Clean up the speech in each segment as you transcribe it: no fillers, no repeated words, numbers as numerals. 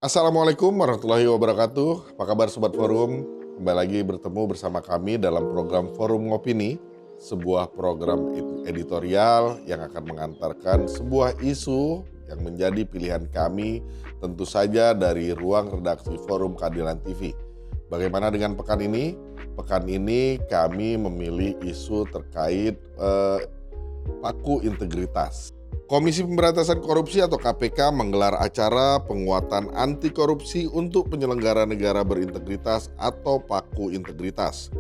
Assalamualaikum warahmatullahi wabarakatuh. Apa kabar Sobat Forum? Kembali lagi bertemu bersama kami dalam program Forum Ngopini, sebuah program editorial yang akan mengantarkan sebuah isu yang menjadi pilihan kami, tentu saja dari ruang redaksi Forum Keadilan TV. Bagaimana dengan pekan ini? Pekan ini kami memilih isu terkait paku integritas. Komisi Pemberantasan Korupsi atau KPK menggelar acara penguatan anti korupsi untuk penyelenggara negara berintegritas atau paku integritas.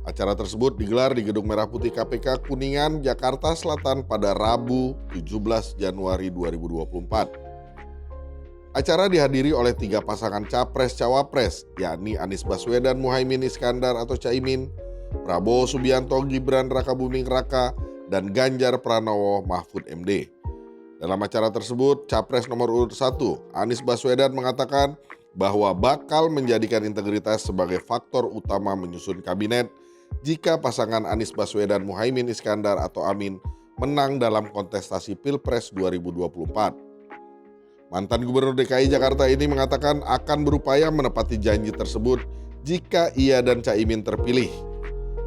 Acara tersebut digelar di Gedung Merah Putih KPK Kuningan, Jakarta Selatan pada Rabu 17 Januari 2024. Acara dihadiri oleh 3 pasangan Capres-Cawapres, yakni Anies Baswedan Muhaimin Iskandar atau Caimin, Prabowo Subianto Gibran Rakabuming Raka, dan Ganjar Pranowo Mahfud MD. Dalam acara tersebut, Capres nomor urut 1, Anies Baswedan mengatakan bahwa bakal menjadikan integritas sebagai faktor utama menyusun kabinet jika pasangan Anies Baswedan Muhaimin Iskandar atau Amin menang dalam kontestasi Pilpres 2024. Mantan Gubernur DKI Jakarta ini mengatakan akan berupaya menepati janji tersebut jika ia dan Caimin terpilih.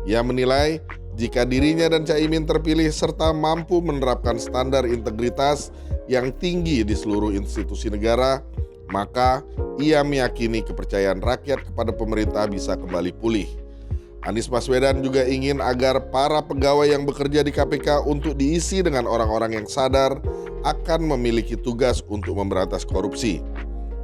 Ia menilai jika dirinya dan Caimin terpilih serta mampu menerapkan standar integritas yang tinggi di seluruh institusi negara, maka ia meyakini kepercayaan rakyat kepada pemerintah bisa kembali pulih. Anies Baswedan juga ingin agar para pegawai yang bekerja di KPK untuk diisi dengan orang-orang yang sadar akan memiliki tugas untuk memberantas korupsi.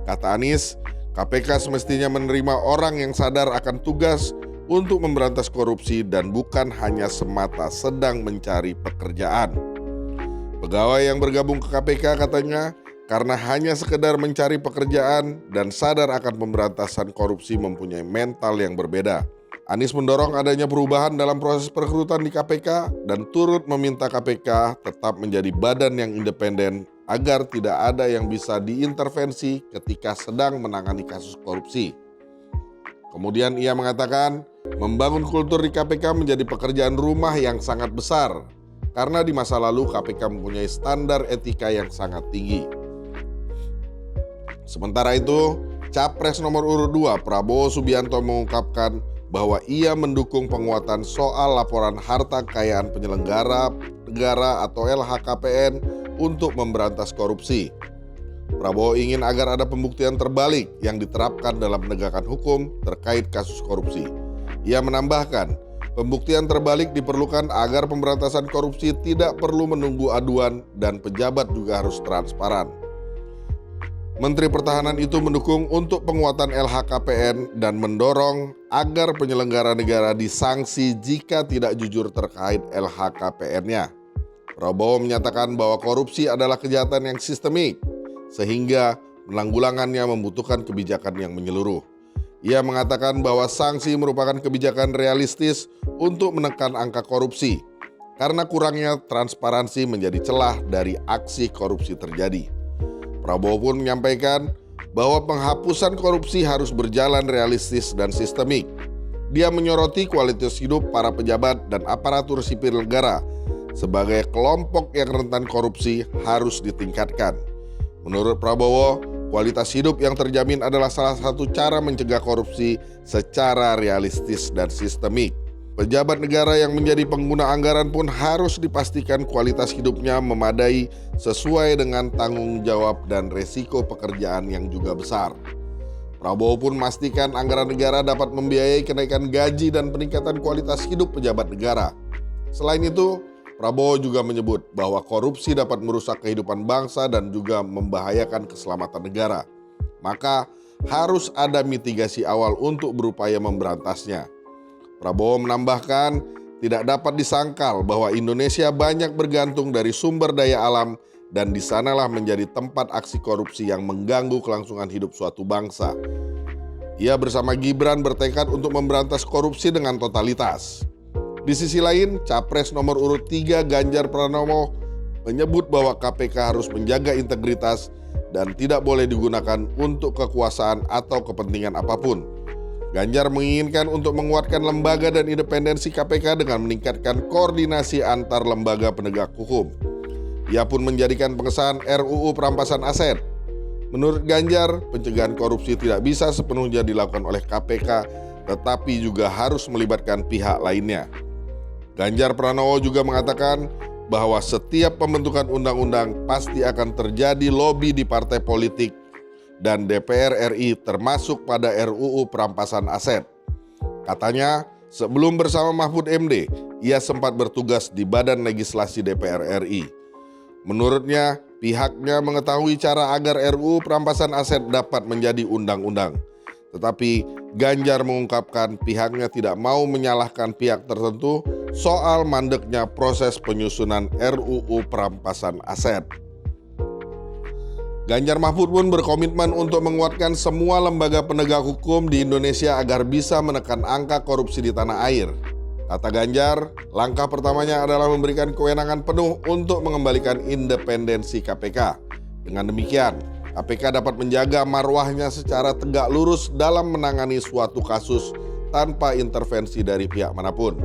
Kata Anies, KPK semestinya menerima orang yang sadar akan tugas untuk memberantas korupsi dan bukan hanya semata sedang mencari pekerjaan. Pegawai yang bergabung ke KPK katanya karena hanya sekedar mencari pekerjaan dan sadar akan pemberantasan korupsi mempunyai mental yang berbeda. Anies mendorong adanya perubahan dalam proses perekrutan di KPK dan turut meminta KPK tetap menjadi badan yang independen agar tidak ada yang bisa diintervensi ketika sedang menangani kasus korupsi. Kemudian ia mengatakan, membangun kultur di KPK menjadi pekerjaan rumah yang sangat besar karena di masa lalu KPK mempunyai standar etika yang sangat tinggi. Sementara itu, Capres nomor urut 2 Prabowo Subianto mengungkapkan bahwa ia mendukung penguatan soal laporan harta kekayaan penyelenggara negara atau LHKPN untuk memberantas korupsi. Prabowo ingin agar ada pembuktian terbalik yang diterapkan dalam penegakan hukum terkait kasus korupsi. Ia menambahkan, pembuktian terbalik diperlukan agar pemberantasan korupsi tidak perlu menunggu aduan dan pejabat juga harus transparan. Menteri Pertahanan itu mendukung untuk penguatan LHKPN dan mendorong agar penyelenggara negara disanksi jika tidak jujur terkait LHKPN-nya. Prabowo menyatakan bahwa korupsi adalah kejahatan yang sistemik, sehingga penanggulangannya membutuhkan kebijakan yang menyeluruh. Ia mengatakan bahwa sanksi merupakan kebijakan realistis untuk menekan angka korupsi, karena kurangnya transparansi menjadi celah dari aksi korupsi terjadi. Prabowo pun menyampaikan bahwa penghapusan korupsi harus berjalan realistis dan sistemik. Dia menyoroti kualitas hidup para pejabat dan aparatur sipil negara sebagai kelompok yang rentan korupsi harus ditingkatkan. Menurut Prabowo, kualitas hidup yang terjamin adalah salah satu cara mencegah korupsi secara realistis dan sistemik. Pejabat negara yang menjadi pengguna anggaran pun harus dipastikan kualitas hidupnya memadai sesuai dengan tanggung jawab dan resiko pekerjaan yang juga besar. Prabowo pun memastikan anggaran negara dapat membiayai kenaikan gaji dan peningkatan kualitas hidup pejabat negara. Selain itu, Prabowo juga menyebut bahwa korupsi dapat merusak kehidupan bangsa dan juga membahayakan keselamatan negara. Maka harus ada mitigasi awal untuk berupaya memberantasnya. Prabowo menambahkan, tidak dapat disangkal bahwa Indonesia banyak bergantung dari sumber daya alam dan di sanalah menjadi tempat aksi korupsi yang mengganggu kelangsungan hidup suatu bangsa. Ia bersama Gibran bertekad untuk memberantas korupsi dengan totalitas. Di sisi lain, Capres nomor urut 3 Ganjar Pranowo menyebut bahwa KPK harus menjaga integritas dan tidak boleh digunakan untuk kekuasaan atau kepentingan apapun. Ganjar menginginkan untuk menguatkan lembaga dan independensi KPK dengan meningkatkan koordinasi antar lembaga penegak hukum. Ia pun menjadikan pengesahan RUU perampasan aset Menurut Ganjar, pencegahan korupsi tidak bisa sepenuhnya dilakukan oleh KPK, tetapi juga harus melibatkan pihak lainnya. Ganjar Pranowo juga mengatakan bahwa setiap pembentukan undang-undang pasti akan terjadi lobi di partai politik dan DPR RI termasuk pada RUU perampasan aset. Katanya, sebelum bersama Mahfud MD, ia sempat bertugas di Badan Legislasi DPR RI. Menurutnya, pihaknya mengetahui cara agar RUU perampasan aset dapat menjadi undang-undang. Tetapi Ganjar mengungkapkan pihaknya tidak mau menyalahkan pihak tertentu soal mandeknya proses penyusunan RUU perampasan aset. Ganjar Mahfud pun berkomitmen untuk menguatkan semua lembaga penegak hukum di Indonesia agar bisa menekan angka korupsi di tanah air. Kata Ganjar, langkah pertamanya adalah memberikan kewenangan penuh untuk mengembalikan independensi KPK. Dengan demikian, KPK dapat menjaga marwahnya secara tegak lurus dalam menangani suatu kasus tanpa intervensi dari pihak manapun.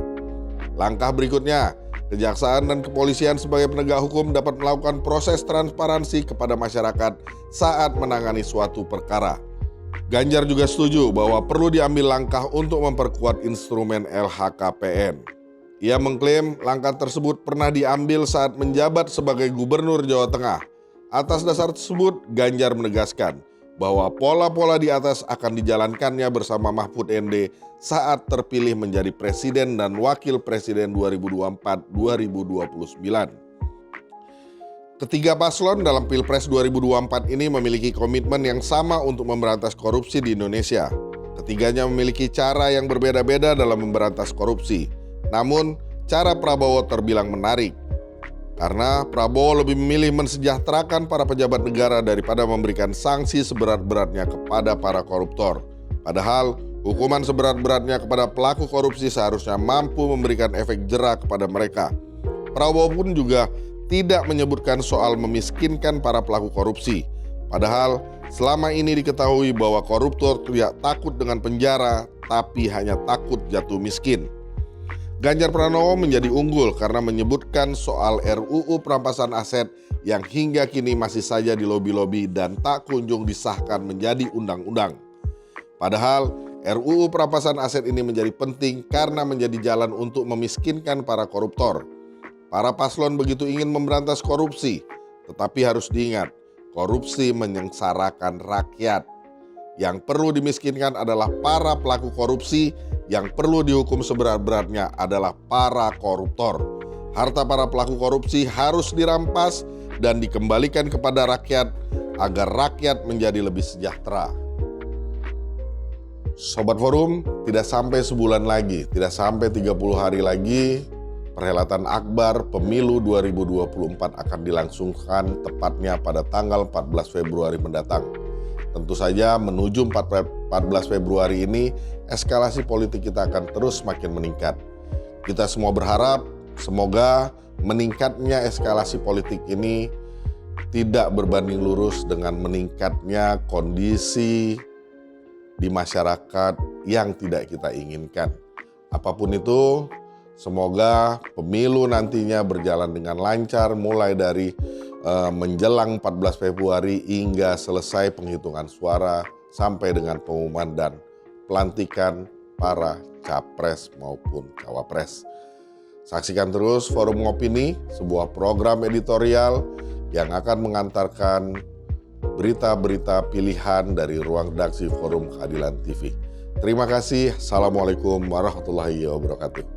Langkah berikutnya, kejaksaan dan kepolisian sebagai penegak hukum dapat melakukan proses transparansi kepada masyarakat saat menangani suatu perkara. Ganjar juga setuju bahwa perlu diambil langkah untuk memperkuat instrumen LHKPN. Ia mengklaim langkah tersebut pernah diambil saat menjabat sebagai Gubernur Jawa Tengah. Atas dasar tersebut, Ganjar menegaskan bahwa pola-pola di atas akan dijalankannya bersama Mahfud MD saat terpilih menjadi Presiden dan Wakil Presiden 2024-2029. Ketiga paslon dalam Pilpres 2024 ini memiliki komitmen yang sama untuk memberantas korupsi di Indonesia. Ketiganya memiliki cara yang berbeda-beda dalam memberantas korupsi. Namun, cara Prabowo terbilang menarik. Karena Prabowo lebih memilih mensejahterakan para pejabat negara daripada memberikan sanksi seberat-beratnya kepada para koruptor. Padahal, hukuman seberat-beratnya kepada pelaku korupsi seharusnya mampu memberikan efek jera kepada mereka. Prabowo pun juga tidak menyebutkan soal memiskinkan para pelaku korupsi. Padahal selama ini diketahui bahwa koruptor tidak takut dengan penjara, tapi hanya takut jatuh miskin. Ganjar Pranowo menjadi unggul karena menyebutkan soal RUU perampasan aset yang hingga kini masih saja dilobi-lobi dan tak kunjung disahkan menjadi undang-undang. Padahal RUU perampasan aset ini menjadi penting karena menjadi jalan untuk memiskinkan para koruptor. Para paslon begitu ingin memberantas korupsi, tetapi harus diingat, korupsi menyengsarakan rakyat. Yang perlu dimiskinkan adalah para pelaku korupsi, yang perlu dihukum seberat-beratnya adalah para koruptor. Harta para pelaku korupsi harus dirampas dan dikembalikan kepada rakyat agar rakyat menjadi lebih sejahtera. Sobat Forum, tidak sampai sebulan lagi, tidak sampai 30 hari lagi, perhelatan akbar pemilu 2024 akan dilangsungkan tepatnya pada tanggal 14 Februari mendatang. Tentu saja menuju 14 Februari ini, eskalasi politik kita akan terus makin meningkat. Kita semua berharap semoga meningkatnya eskalasi politik ini tidak berbanding lurus dengan meningkatnya kondisi di masyarakat yang tidak kita inginkan. Apapun itu, semoga pemilu nantinya berjalan dengan lancar mulai dari menjelang 14 Februari hingga selesai penghitungan suara sampai dengan pengumuman dan pelantikan para capres maupun cawapres. Saksikan terus Forum Opini, sebuah program editorial yang akan mengantarkan berita-berita pilihan dari ruang redaksi Forum Keadilan TV. Terima kasih. Assalamualaikum warahmatullahi wabarakatuh.